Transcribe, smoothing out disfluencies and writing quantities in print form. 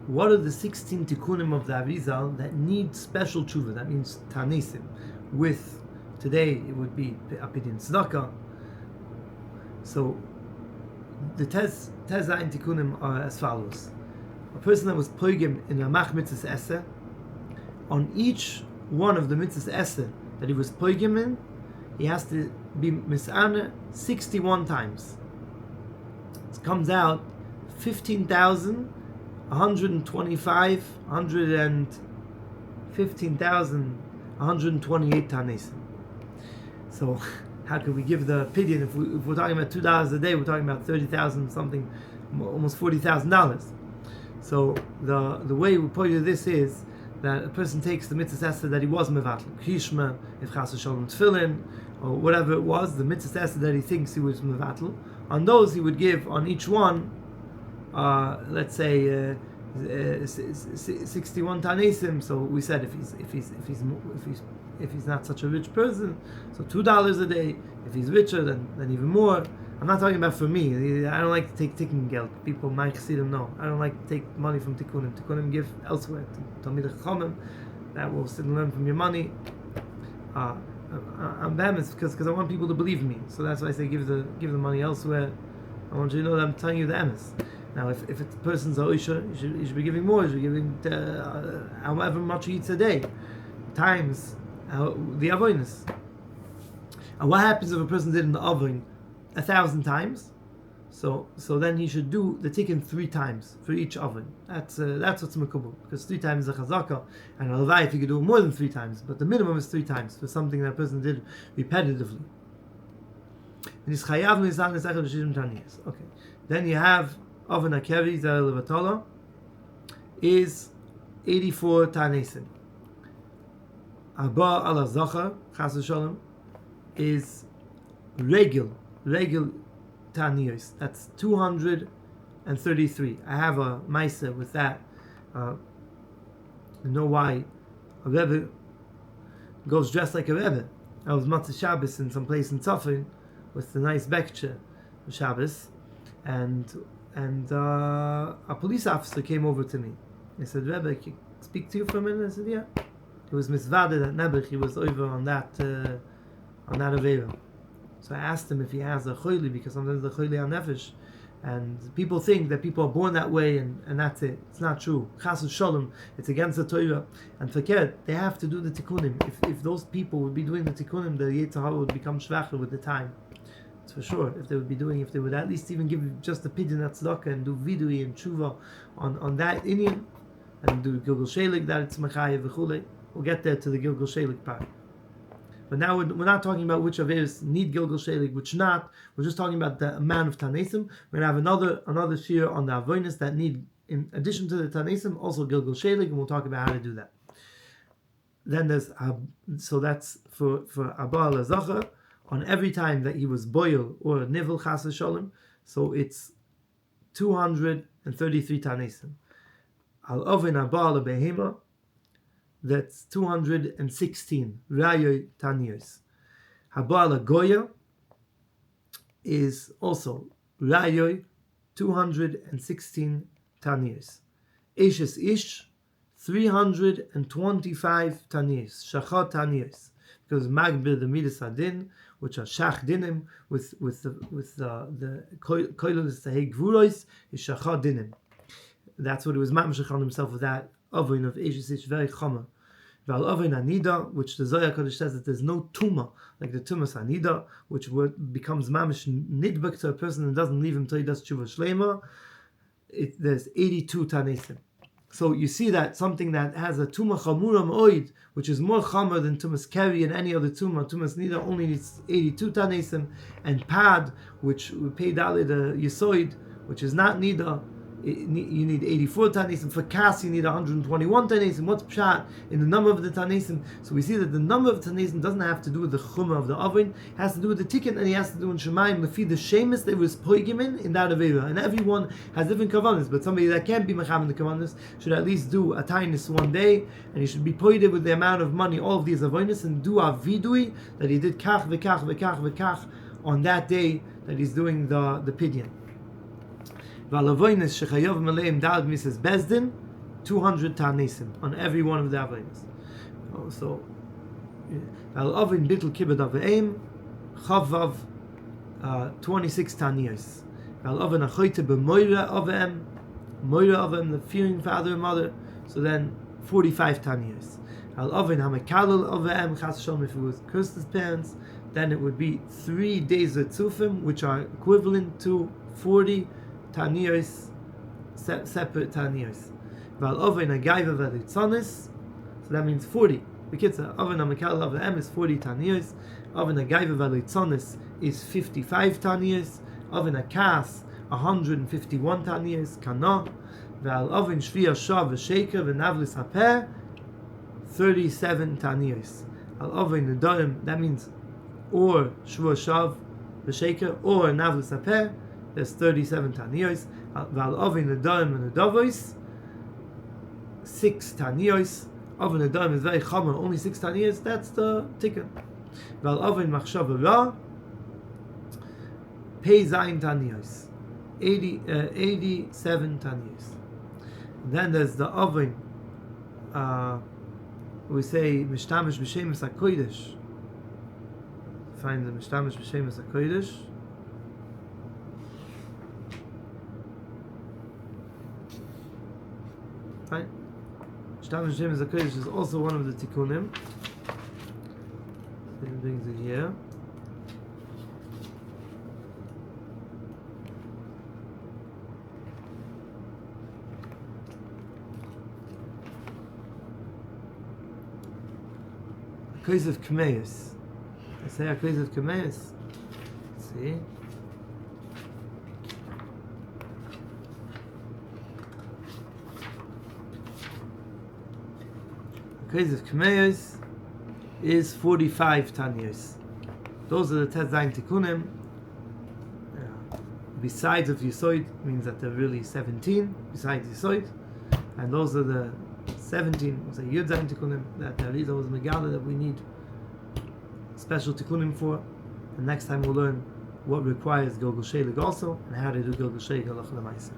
what are the 16 tikkunim of the Arizal that need special tshuva? That means taaneisim. With today it would be a pidyon tzedakah. So the tezayin tikkunim are as follows: a person that was poigim in a mach mitzvahs eseh, on each one of the mitzvahs eseh that he was poigim in, he has to be mis'ana 61 times. It comes out 15,128 taaneisim. So how could we give the pidyon if we're talking about $2 a day? We're talking about 30,000 something, almost $40,000. So the way we put this is that a person takes the mitzvah esser that he was mevatl, krishma, if chas v'shalom tefillin, or whatever it was, the mitzvah esser that he thinks he was mevatl. On those he would give on each one, let's say 61 taaneisim. So we said if he's not such a rich person, so $2 a day. If he's richer, then even more. I'm not talking about for me. I don't like to take tikkun geld. People might see them know. I don't like to take money from tikkunim. Tikkunim give elsewhere to Talmidei Chachamim that will sit and learn from your money. I'm bemis because I want people to believe me. So that's why I say give the money elsewhere. I want you to know that I'm telling you the emes. Now, if a person's a oisha, you should be giving more. You should be giving however much he eats a day, times the avoinus. And what happens if a person did in the oven 1,000 times? So then he should do the tikkun 3 times for each oven. That's what's mekubal, because 3 times is a chazaka, and alavai if you could do it more than 3 times, but the minimum is 3 times for something that a person did repetitively. Okay. Then you have oven akevi zeh is 84 taaneisim. Abba ala zachar chas v'shalom is regil taaniyos. That's 233. I have a maisa with that. You know why a rebbe goes dressed like a rebbe? I was Matzah Shabbos in some place in Tzafin with the nice bekche for Shabbos, and a police officer came over to me. He said, "Rebbe, can I speak to you for a minute?" I said, "Yeah." It was misvade that Nebuch, he was over on that avera. So I asked him if he has a choili, because sometimes the choili are nefesh, and people think that people are born that way, and that's it. It's not true. Chas v'shalom, it's against the Torah. And fakir, they have to do the tikkunim. If those people would be doing the tikkunim, the Yetzer Hara would become shvacher with the time. It's for sure. If they would at least even give just a pidyon at tzedakah and do vidui and tshuva on that inyan, and do Gilgal Shelik, that it's Machayev v'chulei. We'll get there to the Gilgal Shelik part. But now we're not talking about which averos need Gilgal Shelik, which not. We're just talking about the amount of taaneisim. We're going to have another shir on the avoinus that need, in addition to the taaneisim, also Gilgal Shelik, and we'll talk about how to do that. Then there's, so that's for Abba ala zachar, on every time that he was boil or nivel chas v'shalom, so it's 233 taaneisim. Al oven Abba ala behema, that's 216 rayoy taaniyos. Haba ala goya is also rayoy 216 taaniyos. Eshes ish 325 taaniyos. Shachat taaniyos, because magbir the midas adin, which are shach dinim with the koilus tahei gvuros, is shachat dinim. That's what it was mamshech on himself with that oven of Eshes ish very chomer. Val oven anida, which the Zohar Kodesh says that there's no tumah like the tumas anida, which becomes mamish nidbek to a person and doesn't leave him till he does tshuva shleima. There's 82 taaneisim. So you see that something that has a tumah chamura ma'oid, which is more chamer than tumas keri and any other tumas nida, only needs 82 taaneisim, and pad, which we pay dali the yisoid, which is not nida, you need 84 taaneisim. For kas you need 121 taaneisim. What's pshat in the number of the taaneisim? So we see that the number of taaneisim doesn't have to do with the chumah of the oven, it has to do with the tikkun, and he has to do in shemayim lefi the shemus that was poigim in that avera. And everyone has different kavanas, but somebody that can't be mecham in the kavanas should at least do a tainus one day, and he should be poiged with the amount of money, all of these avonis, and do a vidui that he did kach v'kach v'kach v'kach on that day that he's doing the pidyon. Valavoinus shechayav maleim dal misas bezdin 200 taaneisim on every one of the avodas. So, al ovin bittul kibbud aveim, chavav 26 taaniyos. Al ovin achoyte b'moira aveim, moira aveim, the fearing father and mother. So then 45 taaniyos. Al ovin hamekalel aveim, chas shalom, if it was cursed his parents, then it would be 3 days of tzufim, which are equivalent to 40 taaniyos, separate taaniyos. Val oven a gaiva velitzonis, so that means 40. The kitzah oven a mekal of the m is 40 taaniyos. Oven a gaiva velitzonis is 55 taaniyos. Oven a kas 151 taaniyos. Kana val oven shviya shav v'sheker v'navlis haper 37 taaniyos. Al oven nedoim, that means or shvua shav v'sheker or navlis haper, there's 37 taaniyos. Val oven nedoim and nedavois 6 taaniyos. Oven adom is very common, only 6 taaniyos. That's the tikkun. Val oven machshava ra pei zayin taaniyos, 87 taaniyos. Then there's the oven. We say mishtamish b'shemus hakodesh. Find the mishtamish b'shemus hakodesh. Fine. Mishtamish b'shemus hakodesh is also one of the tikkunim. So he brings it here. Case of Kameus. I say a case of Kameus. See? The case of Kameus is 45 taaniyos. Those are the Tezayin Tikkunim. Besides of Yisoid, means that they're really 17, besides Yisoid. And those are the 17, we'll say Yud Zayin Tikkunim, that these are those Megala that we need special Tikkunim for. And next time we'll learn what requires Gilgul Shelig also, and how to do Gilgul Shelig Halach L'Maaseh.